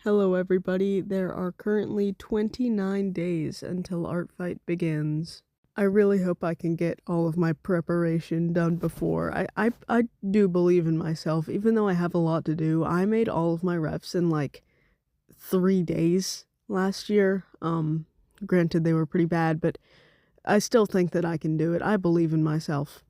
Hello everybody, there are currently 29 days until Artfight begins. I really hope I can get all of my preparation done before. I do believe in myself, even though I have a lot to do. I made all of my reps in like 3 days last year. Granted they were pretty bad, but I still think that I can do it. I believe in myself.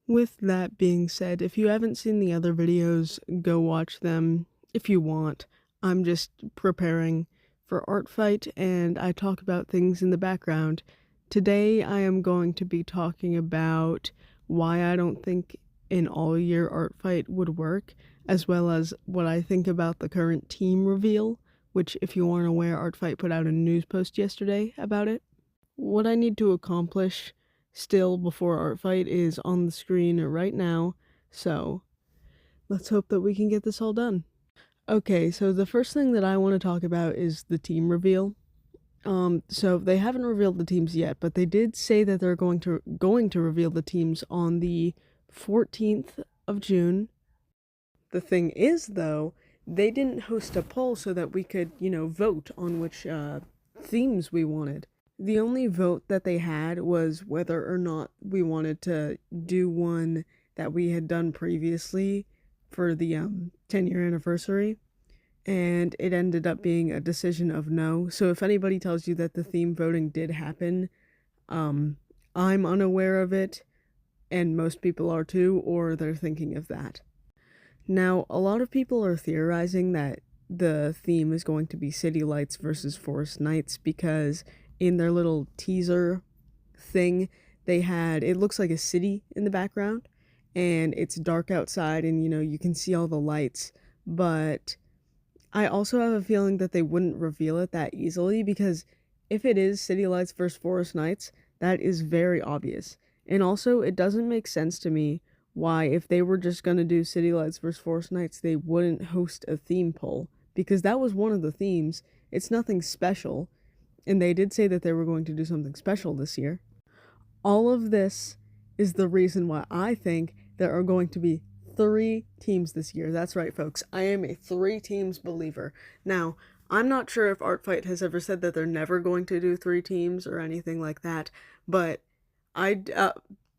With that being said, if you haven't seen the other videos, go watch them if you want. I'm just preparing for Artfight and I talk about things in the background. Today I am going to be talking about why I don't think an all-year Artfight would work, as well as what I think about the current team reveal, which, if you aren't aware, Artfight put out a news post yesterday about it. What I need to accomplish still before Artfight is on the screen right now, so let's hope that we can get this all done. Okay, so the first thing that I want to talk about is the team reveal. So they haven't revealed the teams yet, but they did say that they're going to reveal the teams on the 14th of June. The thing is, though, they didn't host a poll so that we could, vote on which themes we wanted. The only vote that they had was whether or not we wanted to do one that we had done previously for the 10-year anniversary, and it ended up being a decision of no. So if anybody tells you that the theme voting did happen, I'm unaware of it, and most people are too, or they're thinking of that. Now, a lot of people are theorizing that the theme is going to be City Lights versus Forest Nights because in their little teaser thing, they had, it looks like a city in the background, and it's dark outside, and you can see all the lights, but I also have a feeling that they wouldn't reveal it that easily, because if it is City Lights versus Forest Nights, that is very obvious. And also, it doesn't make sense to me why, if they were just gonna do City Lights versus Forest Nights, they wouldn't host a theme poll, because that was one of the themes. It's nothing special, and they did say that they were going to do something special this year. All of this is the reason why I think there are going to be 3 teams this year. That's right, folks. I am a 3 teams believer. Now, I'm not sure if Artfight has ever said that they're never going to do 3 teams or anything like that, but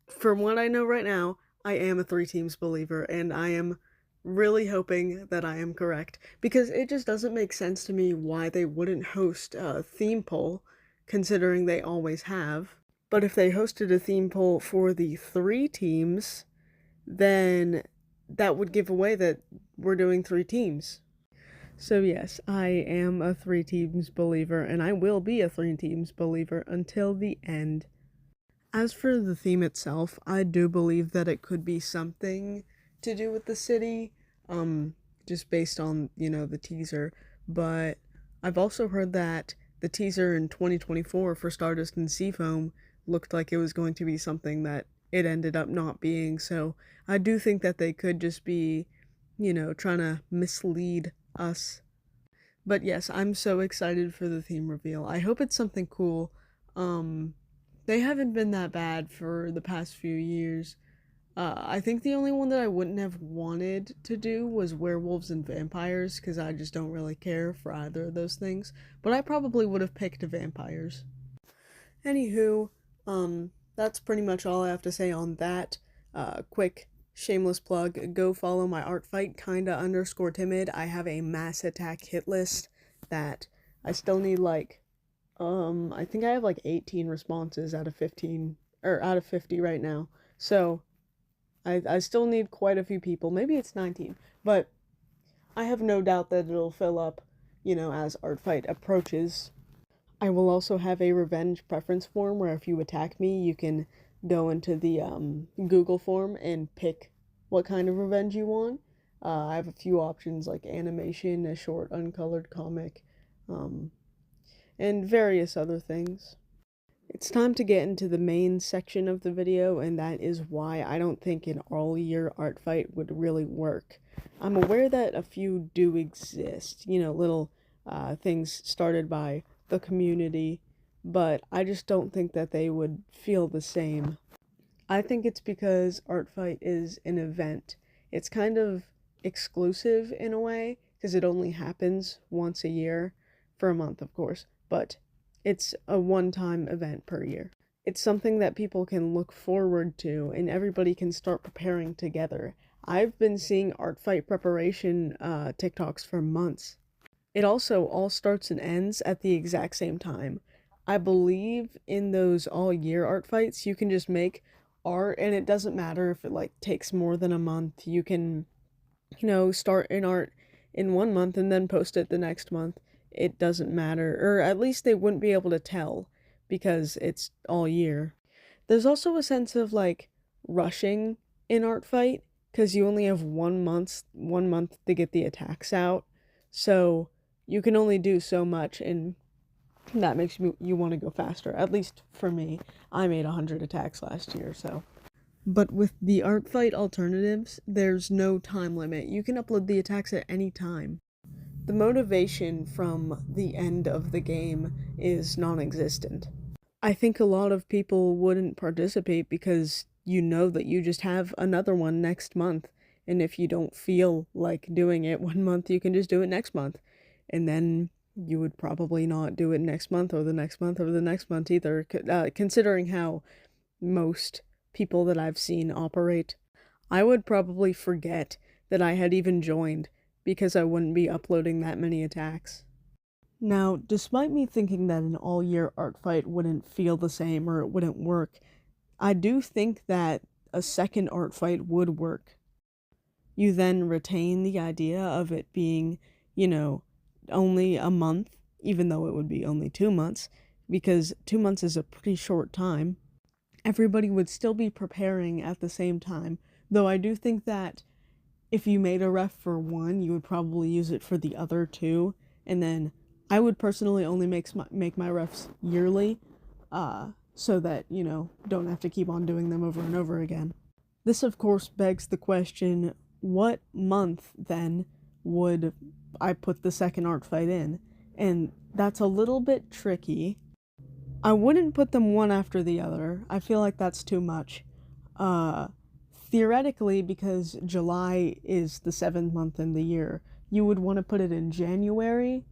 from what I know right now, I am a 3 teams believer, and I am really hoping that I am correct, because it just doesn't make sense to me why they wouldn't host a theme poll, considering they always have. But if they hosted a theme poll for the 3 teams, then that would give away that we're doing 3 teams. So yes, I am a 3 teams believer, and I will be a 3 teams believer until the end. As for the theme itself, I do believe that it could be something to do with the city, just based on, the teaser, but I've also heard that the teaser in 2024 for Stardust and Seafoam looked like it was going to be something that it ended up not being, so I do think that they could just be, trying to mislead us. But yes, I'm so excited for the theme reveal. I hope it's something cool. They haven't been that bad for the past few years. I think the only one that I wouldn't have wanted to do was werewolves and vampires, because I just don't really care for either of those things. But I probably would have picked vampires. Anywho, that's pretty much all I have to say on that. Quick shameless plug, go follow my Artfight kinda_timid. I have a mass attack hit list that I still need I think I have 18 responses out of 15, or out of 50 right now. So I still need quite a few people. Maybe it's 19, but I have no doubt that it'll fill up, as Artfight approaches. I will also have a revenge preference form where if you attack me, you can go into the Google form and pick what kind of revenge you want. I have a few options like animation, a short uncolored comic, and various other things. It's time to get into the main section of the video, and that is why I don't think an all-year Artfight would really work. I'm aware that a few do exist, little things started by the community, but I just don't think that they would feel the same. I think it's because Artfight is an event. It's kind of exclusive in a way, because it only happens once a year, for a month, of course, but it's a one-time event per year. It's something that people can look forward to, and everybody can start preparing together. I've been seeing Artfight preparation TikToks for months. It also all starts and ends at the exact same time. I believe in those all year art fights, you can just make art, and it doesn't matter if it like takes more than a month. You can, start an art in 1 month and then post it the next month. It doesn't matter, or at least they wouldn't be able to tell because it's all year. There's also a sense of like rushing in Artfight because you only have 1 month to get the attacks out. So you can only do so much, and that makes you want to go faster. At least for me, I made 100 attacks last year, so. But with the Artfight alternatives, there's no time limit. You can upload the attacks at any time. The motivation from the end of the game is non-existent. I think a lot of people wouldn't participate because you know that you just have another one next month, and if you don't feel like doing it 1 month, you can just do it next month. And then you would probably not do it next month or the next month or the next month either, considering how most people that I've seen operate. I would probably forget that I had even joined because I wouldn't be uploading that many attacks. Now, despite me thinking that an all-year art fight wouldn't feel the same or it wouldn't work, I do think that a second art fight would work. You then retain the idea of it being, only a month, even though it would be only 2 months, because 2 months is a pretty short time. Everybody would still be preparing at the same time, though I do think that if you made a ref for one, you would probably use it for the other two, and then I would personally only make my refs yearly, so that, don't have to keep on doing them over and over again. This, of course, begs the question, what month, then, would I put the second art fight in? And that's a little bit tricky. I wouldn't put them one after the other. I feel like that's too much. Theoretically, because July is the 7th month in the year, you would want to put it in January,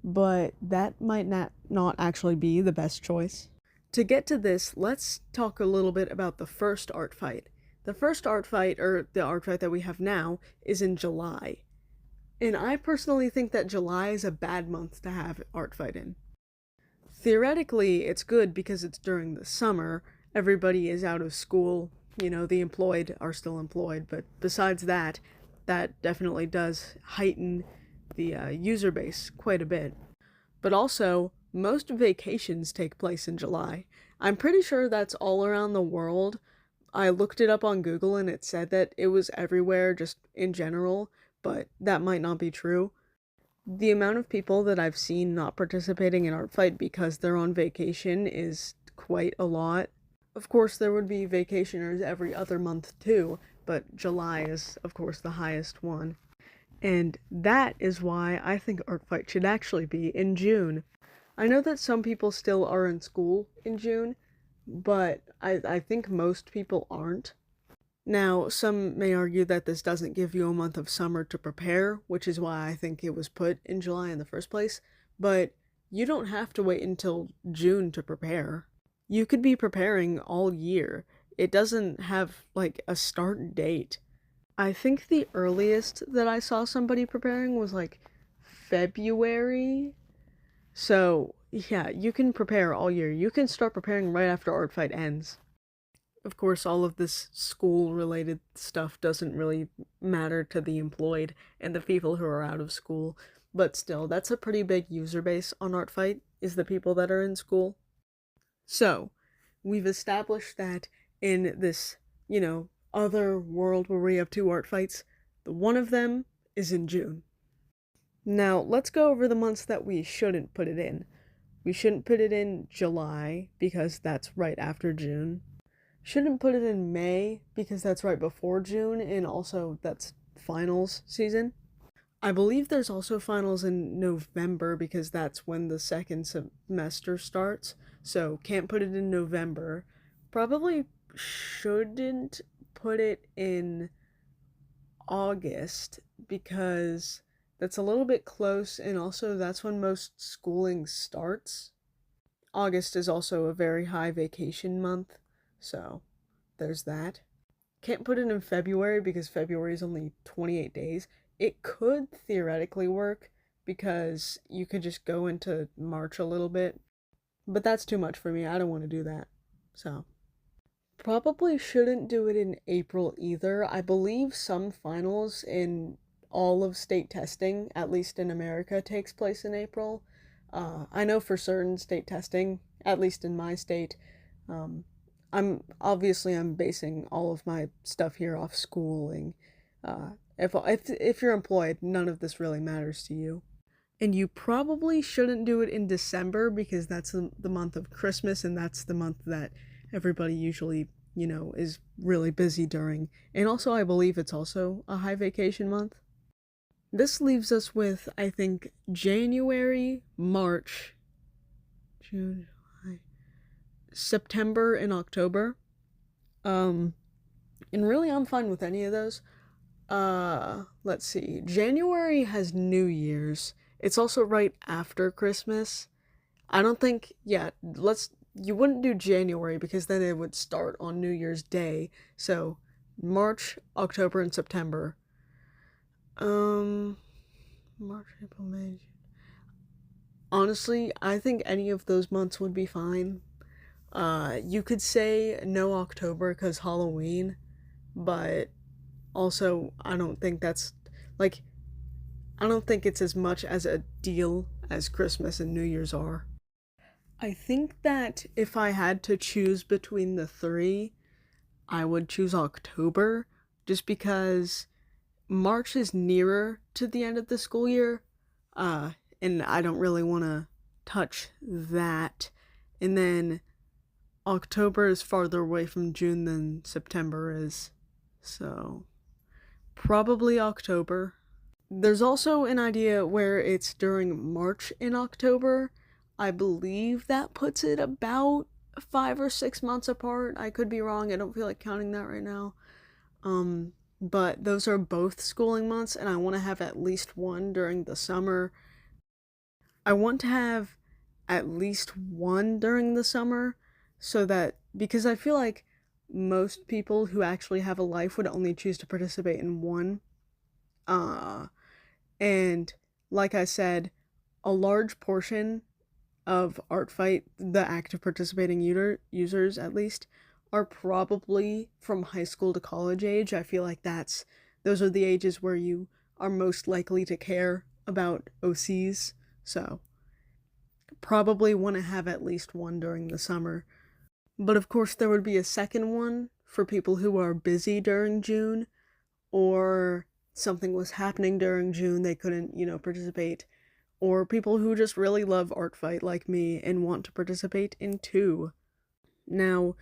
but that might not actually be the best choice. To get to this, let's talk a little bit about the first art fight. The first art fight, or the art fight that we have now, is in July. And I personally think that July is a bad month to have art fight in. Theoretically, it's good because it's during the summer, everybody is out of school, the employed are still employed, but besides that, that definitely does heighten the user base quite a bit. But also, most vacations take place in July. I'm pretty sure that's all around the world. I looked it up on Google and it said that it was everywhere, just in general, but that might not be true. The amount of people that I've seen not participating in Artfight because they're on vacation is quite a lot. Of course, there would be vacationers every other month too, but July is, of course, the highest one. And that is why I think Artfight should actually be in June. I know that some people still are in school in June, but I think most people aren't. Now, some may argue that this doesn't give you a month of summer to prepare, which is why I think it was put in July in the first place, but you don't have to wait until June to prepare. You could be preparing all year. It doesn't have, like, a start date. I think the earliest that I saw somebody preparing was, like, February. So, yeah, you can prepare all year. You can start preparing right after Artfight ends. Of course, all of this school-related stuff doesn't really matter to the employed and the people who are out of school, but still, that's a pretty big user base on Artfight, is the people that are in school. So, we've established that in this, other world where we have two art fights, one of them is in June. Now, let's go over the months that we shouldn't put it in. We shouldn't put it in July, because that's right after June. Shouldn't put it in May, because that's right before June, and also that's finals season. I believe there's also finals in November, because that's when the second semester starts, so can't put it in November. Probably shouldn't put it in August, because That's a little bit close, and also that's when most schooling starts. August is also a very high vacation month, so there's that. Can't put it in February because February is only 28 days. It could theoretically work because you could just go into March a little bit, but that's too much for me. I don't want to do that. So, probably shouldn't do it in April either. I believe some finals in all of state testing, at least in America, takes place in April. I know for certain state testing, at least in my state, um, I'm basing all of my stuff here off schooling. If you're employed, none of this really matters to you. And you probably shouldn't do it in December because that's the month of Christmas, and that's the month that everybody usually, is really busy during. And also, I believe it's also a high vacation month. This leaves us with, I think, January, March, June, July, September, and October. And really, I'm fine with any of those. Let's see. January has New Year's. It's also right after Christmas. I don't think, yeah, you wouldn't do January because then it would start on New Year's Day. So, March, October, and September. March, April, May, June. Honestly, I think any of those months would be fine. You could say no October because Halloween, but also I don't think I don't think it's as much as a deal as Christmas and New Year's are. I think that if I had to choose between the three, I would choose October just because March is nearer to the end of the school year, and I don't really want to touch that. And then October is farther away from June than September is, so probably October. There's also an idea where it's during March and October. I believe that puts it about 5 or 6 months apart. I could be wrong. I don't feel like counting that right now. But those are both schooling months, and I want to have at least one during the summer. I want to have at least one during the summer so that, because I feel like most people who actually have a life would only choose to participate in one. And like I said, a large portion of Artfight, the active participating users at least, are probably from high school to college age. I feel like those are the ages where you are most likely to care about OCs, so probably want to have at least one during the summer. But of course there would be a second one for people who are busy during June, or something was happening during June, they couldn't, participate, or people who just really love Artfight like me and want to participate in two. Now,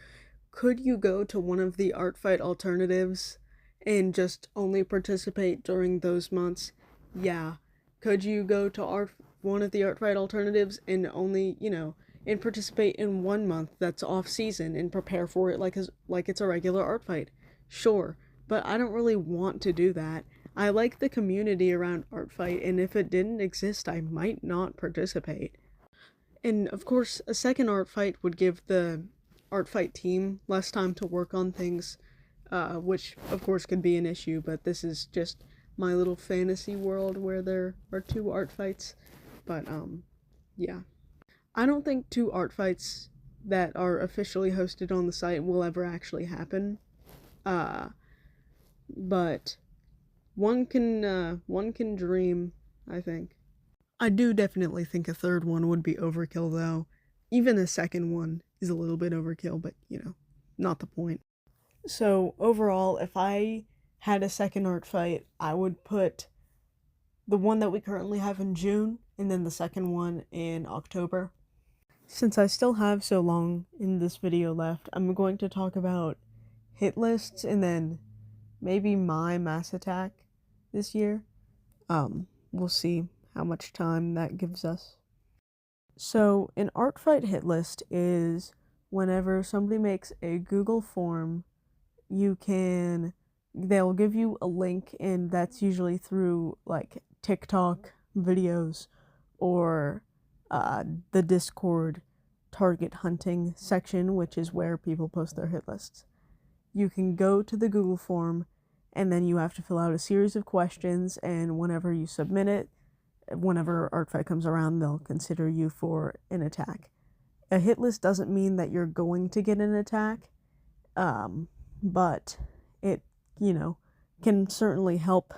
could you go to one of the Artfight alternatives and just only participate during those months? Yeah. Could you go to one of the Artfight alternatives and only, and participate in 1 month that's off season and prepare for it like it's a regular Artfight? Sure, but I don't really want to do that. I like the community around Artfight, and if it didn't exist, I might not participate. And of course, a second Artfight would give the Artfight team less time to work on things, which of course could be an issue, but this is just my little fantasy world where there are 2 Artfights. But yeah. I don't think 2 Artfights that are officially hosted on the site will ever actually happen. But one can dream, I think. I do definitely think a third one would be overkill though. Even a second one is a little bit overkill, but not the point. So overall, if I had a second Artfight, I would put the one that we currently have in June, and then the second one in October. Since I still have so long in this video left, I'm going to talk about hit lists and then maybe my mass attack this year. We'll see how much time that gives us. So an Artfight hit list is whenever somebody makes a Google form, they'll give you a link, and that's usually through like TikTok videos or the Discord target hunting section, which is where people post their hit lists. You can go to the Google form, and then you have to fill out a series of questions, and whenever you submit it, whenever Artfight comes around, they'll consider you for an attack. A hit list doesn't mean that you're going to get an attack, but it, can certainly help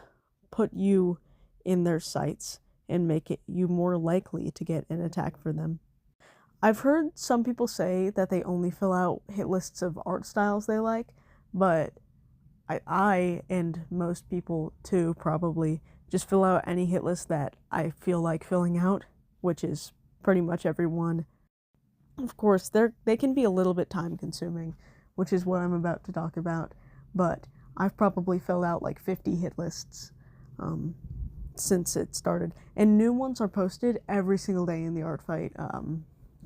put you in their sights and make it you more likely to get an attack for them. I've heard some people say that they only fill out hit lists of art styles they like, but I and most people too probably just fill out any hit list that I feel like filling out, which is pretty much everyone. Of course, they can be a little bit time consuming, which is what I'm about to talk about, but I've probably filled out like 50 hit lists since it started, and new ones are posted every single day in the Artfight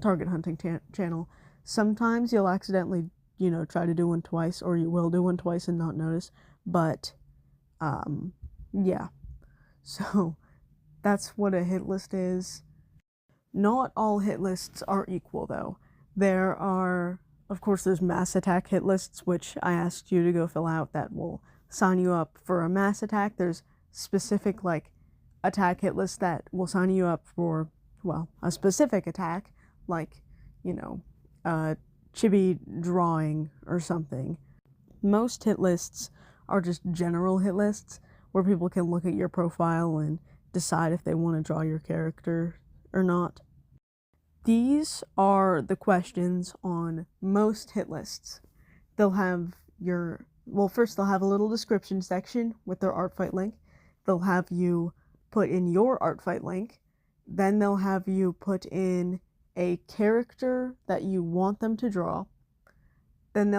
target hunting channel. Sometimes you'll accidentally, try to do one twice, or you will do one twice and not notice, but yeah. So that's what a hit list is. Not all hit lists are equal, though. There are, of course, there's mass attack hit lists, which I asked you to go fill out, that will sign you up for a mass attack. There's specific, attack hit lists that will sign you up for, a specific attack, chibi drawing or something. Most hit lists are just general hit lists where people can look at your profile and decide if they want to draw your character or not. These are the questions on most hit lists. They'll have first they'll have a little description section with their Artfight link. They'll have you put in your Artfight link. Then they'll have you put in a character that you want them to draw. Then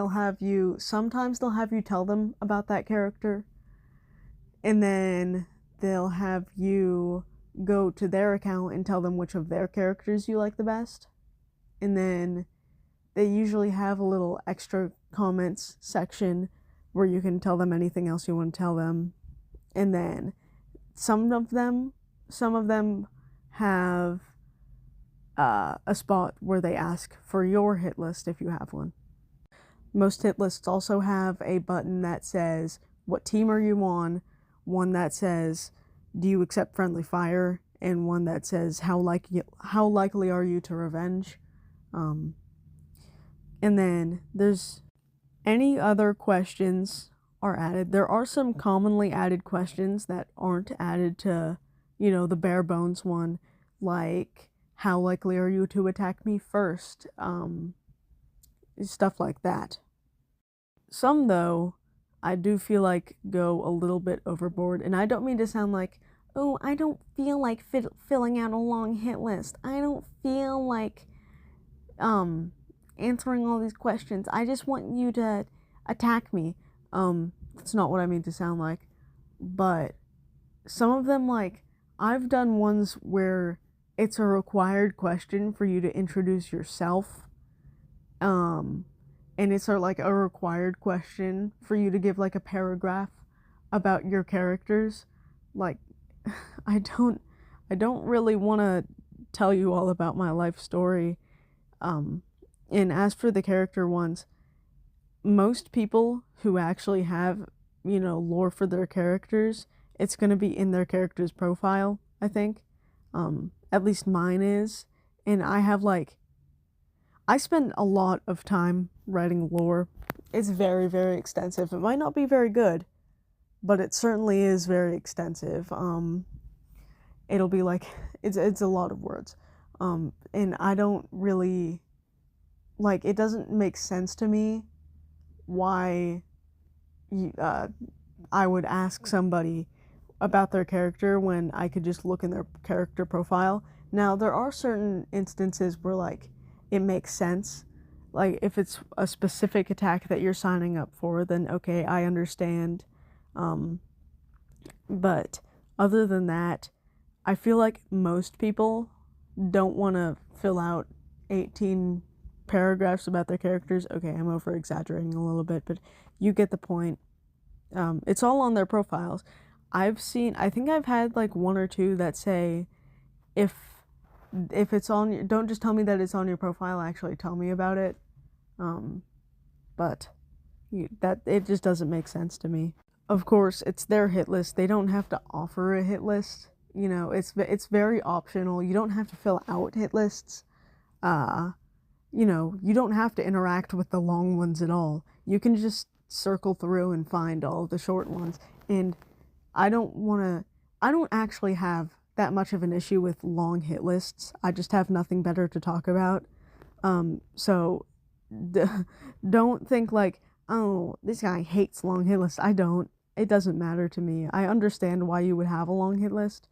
sometimes they'll have you tell them about that character. And then they'll have you go to their account and tell them which of their characters you like the best. And then they usually have a little extra comments section where you can tell them anything else you want to tell them. And then some of them have a spot where they ask for your hit list if you have one. Most hit lists also have a button that says, what team are you on? One that says, do you accept friendly fire? And one that says, how likely are you to revenge? And then there's any other questions are added. There are some commonly added questions that aren't added to, the bare bones one, like, how likely are you to attack me first? Stuff like that. Some, though, I do feel like go a little bit overboard, and I don't mean to sound like, oh, I don't feel like filling out a long hit list. I don't feel like answering all these questions. I just want you to attack me. That's not what I mean to sound like. But some of them, I've done ones where it's a required question for you to introduce yourself. And it's a required question for you to give a paragraph about your characters. I don't really want to tell you all about my life story. And as for the character ones, most people who actually have, lore for their characters, it's going to be in their character's profile, I think. At least mine is. And I have I spend a lot of time writing lore. It's very, very extensive. It might not be very good, but it certainly is very extensive. It'll be it's a lot of words. And I don't really, it doesn't make sense to me why I would ask somebody about their character when I could just look in their character profile. Now, there are certain instances where, it makes sense. If it's a specific attack that you're signing up for, then okay, I understand. But other than that, I feel like most people don't want to fill out 18 paragraphs about their characters. Okay, I'm over-exaggerating a little bit, but you get the point. It's all on their profiles. I think I've had like one or two that say, if it's on your, don't just tell me that it's on your profile, actually tell me about it. But that it just doesn't make sense to me. Of course, it's their hit list. They don't have to offer a hit list. You know, it's very optional. You don't have to fill out hit lists. You know, you don't have to interact with the long ones at all. You can just circle through and find all of the short ones. And I don't actually have that much of an issue with long hit lists. I just have nothing better to talk about. So don't think like, oh, this guy hates long hit lists. I don't. It doesn't matter to me. I understand why you would have a long hit list.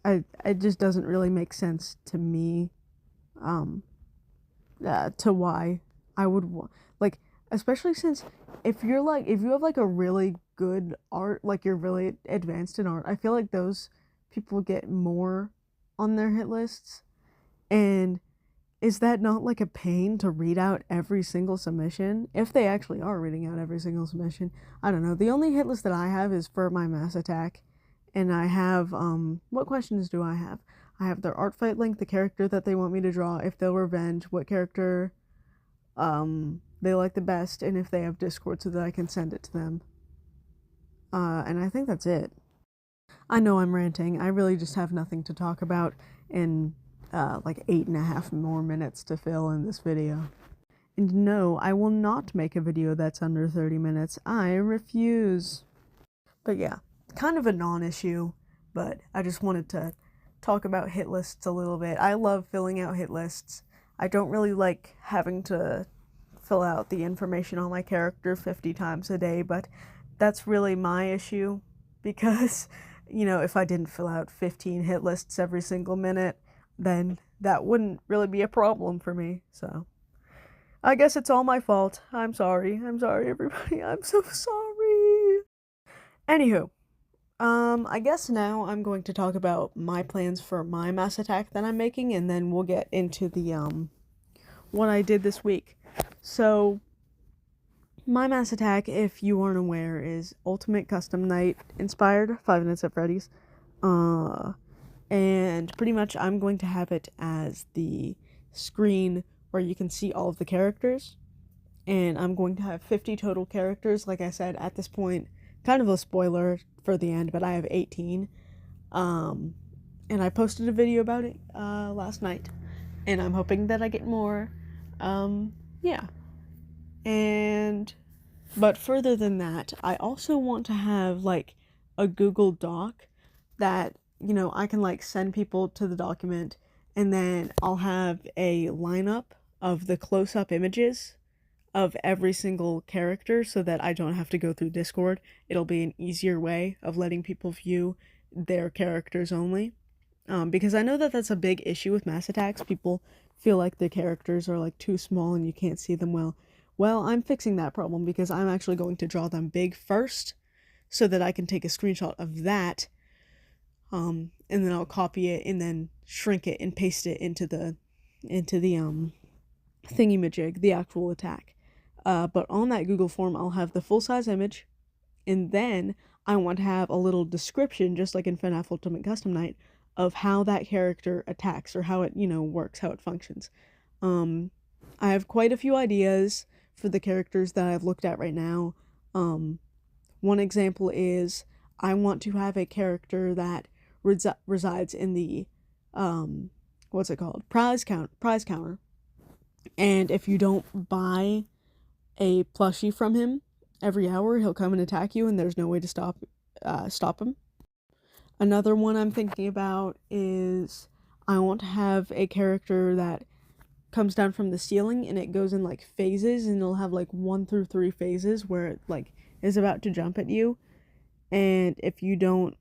It just doesn't really make sense to me, to why I would like, especially since if you have like a really good art, like you're really advanced in art, I feel like those people get more on their hit lists. And is that not like a pain to read out every single submission? If they actually are reading out every single submission. I don't know. The only hit list that I have is for my mass attack. And I have, what questions do I have? I have their Artfight link, the character that they want me to draw, if they'll revenge, what character, they like the best, and if they have Discord so that I can send it to them. And I think that's it. I know I'm ranting. I really just have nothing to talk about, and like 8.5 more minutes to fill in this video. And no, I will not make a video that's under 30 minutes. I refuse. But yeah, kind of a non-issue, but I just wanted to talk about hit lists a little bit. I love filling out hit lists. I don't really like having to fill out the information on my character 50 times a day, but that's really my issue, because, you know, if I didn't fill out 15 hit lists every single minute, then that wouldn't really be a problem for me. So I guess it's all my fault. I'm sorry. I'm sorry, everybody. I'm so sorry. Anywho, I guess now I'm going to talk about my plans for my mass attack that I'm making, and then we'll get into the, what I did this week. So, my mass attack, if you aren't aware, is Ultimate Custom Night inspired, Five Nights at Freddy's. And pretty much I'm going to have it as the screen where you can see all of the characters. And I'm going to have 50 total characters, like I said, at this point. Kind of a spoiler for the end, but I have 18. And I posted a video about it last night, and I'm hoping that I get more. Yeah. But further than that, I also want to have like a Google Doc that, you know, I can like send people to the document, and then I'll have a lineup of the close-up images of every single character so that I don't have to go through Discord. It'll be an easier way of letting people view their characters only. Because I know that that's a big issue with mass attacks. People feel like their characters are like too small and you can't see them well. Well, I'm fixing that problem because I'm actually going to draw them big first so that I can take a screenshot of that, and then I'll copy it and then shrink it and paste it into the thingy-majig, the actual attack. But on that Google form, I'll have the full-size image, and then I want to have a little description, just like in FNAF Ultimate Custom Night, of how that character attacks, or how it, you know, works, how it functions. I have quite a few ideas for the characters that I've looked at right now. One example is I want to have a character that resides in the, what's it called? Prize counter. And if you don't buy a plushie from him every hour, he'll come and attack you, and there's no way to stop him. Another one I'm thinking about is I want to have a character that comes down from the ceiling, and it goes in like phases, and it'll have like 1 through 3 phases where it like is about to jump at you, and if you don't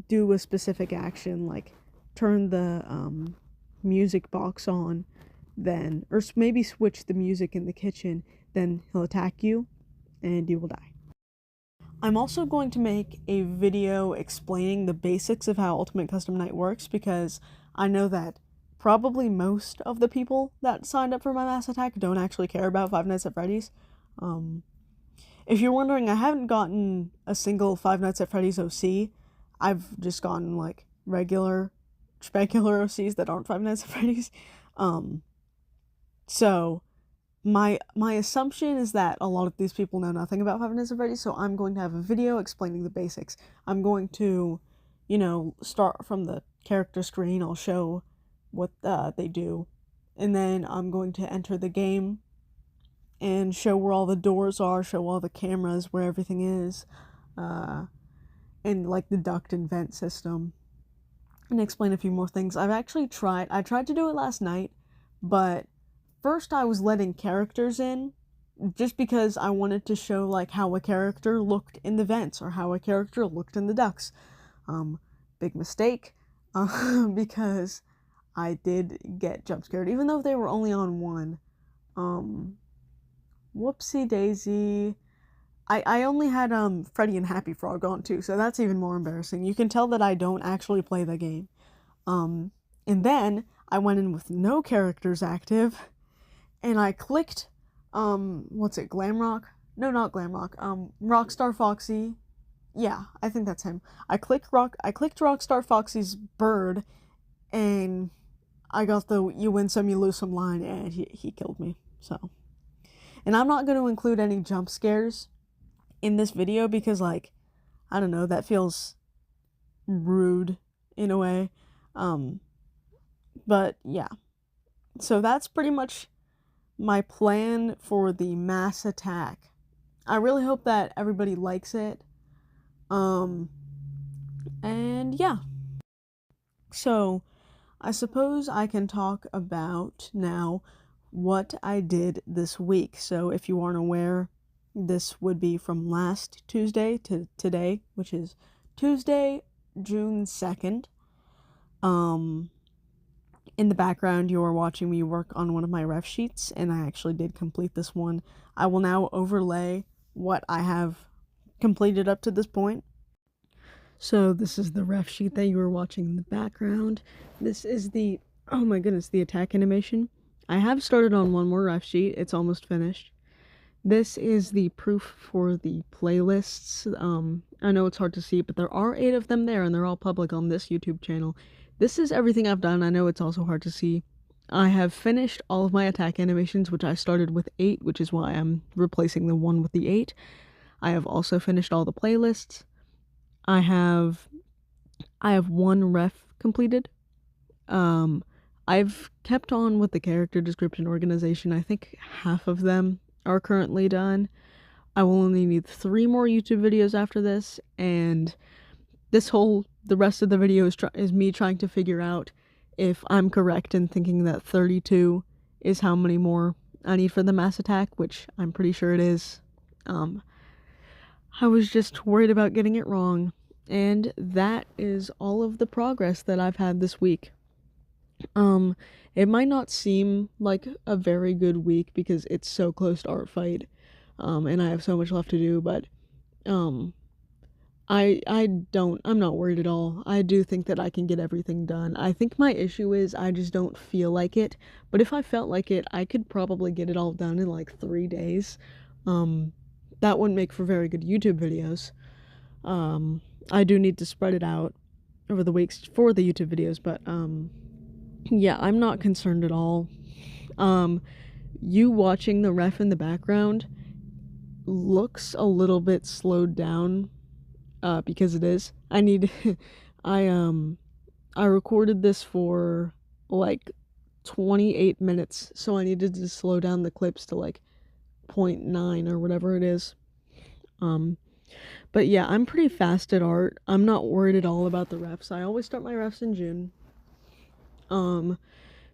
do a specific action, like turn the music box on, then, or maybe switch the music in the kitchen, then he'll attack you and you will die. I'm also going to make a video explaining the basics of how Ultimate Custom Night works, because I know that probably most of the people that signed up for my mass attack don't actually care about Five Nights at Freddy's. if you're wondering, I haven't gotten a single Five Nights at Freddy's OC. I've just gotten, like, regular, specular OCs that aren't Five Nights at Freddy's. So, my assumption is that a lot of these people know nothing about Five Nights at Freddy's, so I'm going to have a video explaining the basics. I'm going to, start from the character screen. I'll show what they do, and then I'm going to enter the game and show where all the doors are, show all the cameras, where everything is, and like the duct and vent system, and explain a few more things. I tried to do it last night, but first I was letting characters in, just because I wanted to show like how a character looked in the vents, or how a character looked in the ducts. Big mistake, because I did get jump scared, even though they were only on one. Whoopsie daisy. I only had Freddy and Happy Frog on too, so that's even more embarrassing. You can tell that I don't actually play the game. And then I went in with no characters active, and I clicked what's it, Glamrock? No, not Glamrock. Rockstar Foxy. Yeah, I think that's him. I clicked Rockstar Foxy's bird, and I got the you win some, you lose some line, and he killed me. So, and I'm not going to include any jump scares in this video because, like, I don't know, that feels rude in a way. But yeah, so that's pretty much my plan for the mass attack. I really hope that everybody likes it. And yeah. So, I suppose I can talk about now what I did this week. So, if you aren't aware, this would be from last Tuesday to today, which is Tuesday, June 2nd. In the background, you are watching me work on one of my ref sheets, and I actually did complete this one. I will now overlay what I have completed up to this point. So this is the ref sheet that you were watching in the background. This is the, oh my goodness, the attack animation. I have started on one more ref sheet. It's almost finished. This is the proof for the playlists. I know it's hard to see, but there are 8 of them there, and they're all public on this YouTube channel. This is everything I've done. I know it's also hard to see. I have finished all of my attack animations, which I started with 8, which is why I'm replacing the one with the 8. I have also finished all the playlists. I have 1 ref completed. I've kept on with the character description organization. I think half of them are currently done. I will only need 3 more YouTube videos after this, and the rest of the video is me trying to figure out if I'm correct in thinking that 32 is how many more I need for the mass attack, which I'm pretty sure it is. I was just worried about getting it wrong, and that is all of the progress that I've had this week. It might not seem like a very good week because it's so close to Artfight, and I have so much left to do, but, I'm not worried at all. I do think that I can get everything done. I think my issue is I just don't feel like it, but if I felt like it, I could probably get it all done in like 3 days. That wouldn't make for very good YouTube videos. I do need to spread it out over the weeks for the YouTube videos, but, yeah, I'm not concerned at all. You watching the ref in the background looks a little bit slowed down, because it is. I recorded this for like 28 minutes, so I needed to slow down the clips to like 0.9 or whatever it is. But yeah, I'm pretty fast at art. I'm not worried at all about the refs. I always start my refs in June,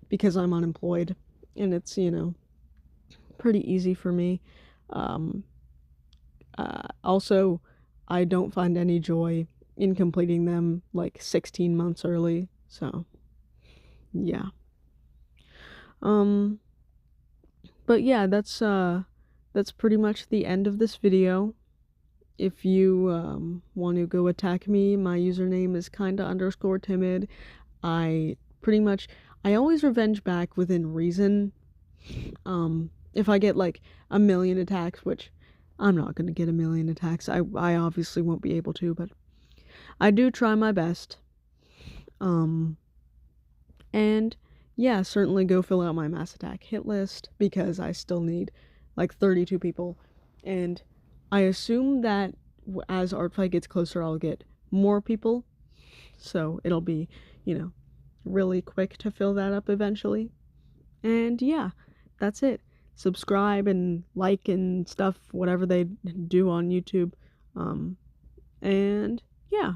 because I'm unemployed, and it's, pretty easy for me. Also, I don't find any joy in completing them like 16 months early, so yeah. But yeah, that's pretty much the end of this video. If you want to go attack me, my username is kinda_timid. I always revenge back within reason. If I get like a million attacks, which I'm not going to get a million attacks. I obviously won't be able to, but I do try my best. And yeah, certainly go fill out my mass attack hit list because I still need like 32 people. And I assume that as Artfight gets closer, I'll get more people. So it'll be, really quick to fill that up eventually. And yeah, that's it. Subscribe and like and stuff, whatever they do on YouTube. And yeah,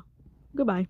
goodbye.